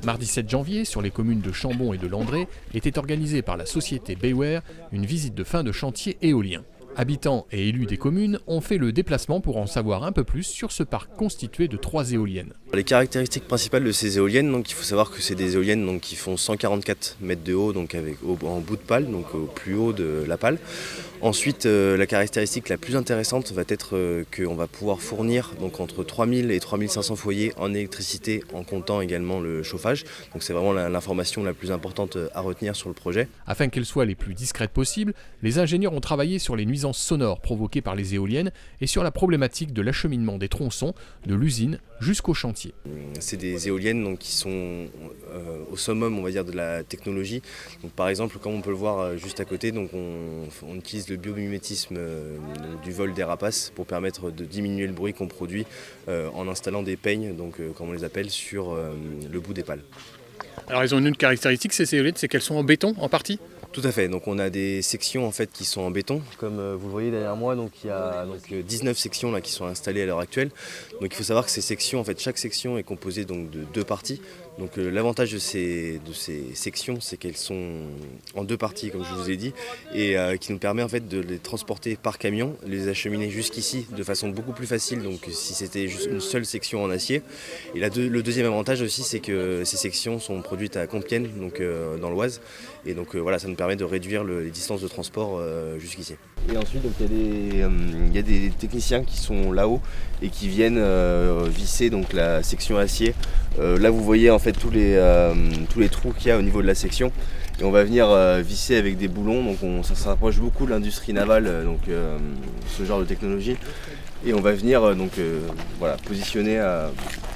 Mardi 7 janvier, sur les communes de Chambon et de Landré, était organisée par la société Bayware une visite de fin de chantier éolien. Habitants et élus des communes ont fait le déplacement pour en savoir un peu plus sur ce parc constitué de 3 éoliennes. Les caractéristiques principales de ces éoliennes, donc il faut savoir que c'est des éoliennes donc, qui font 144 mètres de haut, donc en bout de pale, donc au plus haut de la pale. Ensuite, la caractéristique la plus intéressante va être qu'on va pouvoir fournir donc, entre 3000 et 3500 foyers en électricité en comptant également le chauffage. Donc c'est vraiment l'information la plus importante à retenir sur le projet. Afin qu'elles soient les plus discrètes possibles, les ingénieurs ont travaillé sur les nuisances sonores provoquées par les éoliennes et sur la problématique de l'acheminement des tronçons de l'usine jusqu'au chantier. C'est des éoliennes donc, qui sont au summum on va dire, de la technologie. Donc, par exemple, comme on peut le voir juste à côté, donc on utilise le biomimétisme du vol des rapaces pour permettre de diminuer le bruit qu'on produit en installant des peignes, donc, comme on les appelle, sur le bout des pales. Alors ils ont une caractéristique ces éoliennes, c'est qu'elles sont en béton en partie ? Tout à fait, donc on a des sections en fait, qui sont en béton, comme vous le voyez derrière moi, donc il y a 19 sections là, qui sont installées à l'heure actuelle. Donc il faut savoir que ces sections, en fait, chaque section est composée donc, de 2 parties. Donc l'avantage de ces sections, c'est qu'elles sont en 2 parties, comme je vous ai dit, et qui nous permet en fait, de les transporter par camion, les acheminer jusqu'ici de façon beaucoup plus facile, donc si c'était juste une seule section en acier. Et le deuxième avantage aussi, c'est que ces sections sont produites à Compiègne, donc dans l'Oise, et donc voilà, ça nous permet de réduire les distances de transport jusqu'ici. Et ensuite, donc, il y a des techniciens qui sont là-haut et qui viennent visser donc, la section acier. Là, vous voyez en fait tous les trous qu'il y a au niveau de la section. Et on va venir visser avec des boulons. Donc ça se rapproche beaucoup de l'industrie navale, ce genre de technologie. Et on va venir voilà, positionner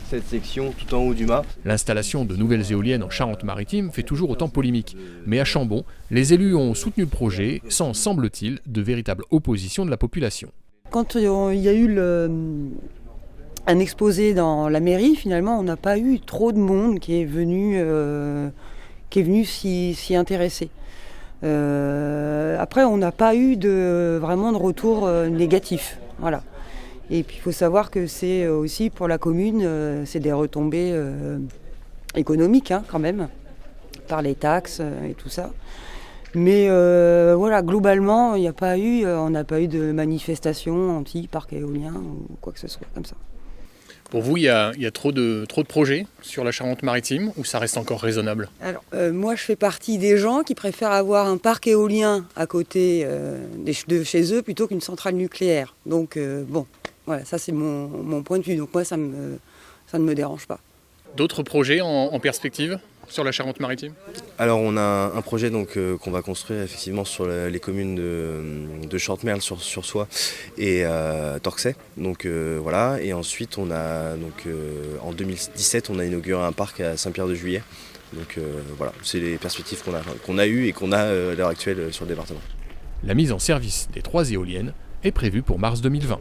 cette section tout en haut du mât. L'installation de nouvelles éoliennes en Charente-Maritime fait toujours autant polémique. Mais à Chambon, les élus ont soutenu le projet sans, semble-t-il, de véritable opposition de la population. Quand il y a eu un exposé dans la mairie, finalement, on n'a pas eu trop de monde qui est venu s'y intéresser. Après, on n'a pas eu vraiment de retour négatif. Voilà. Et puis il faut savoir que c'est aussi pour la commune, c'est des retombées économiques quand même, par les taxes et tout ça. Mais voilà, globalement, on n'a pas eu de manifestation anti-parc éolien ou quoi que ce soit comme ça. Pour vous, il y a trop de projets sur la Charente-Maritime ou ça reste encore raisonnable ? Alors, moi, je fais partie des gens qui préfèrent avoir un parc éolien à côté de chez eux plutôt qu'une centrale nucléaire. Donc, bon, voilà, ça c'est mon point de vue. Donc moi, ça ne me dérange pas. D'autres projets en perspective sur la Charente-Maritime ? Alors on a un projet donc, qu'on va construire effectivement sur les communes de Chantemerle sur Soie et Torxay. Donc voilà. Et ensuite on a en 2017 on a inauguré un parc à Saint-Pierre-de-Juillet. Donc voilà, c'est les perspectives qu'on a eues et qu'on a à l'heure actuelle sur le département. La mise en service des 3 éoliennes est prévue pour mars 2020.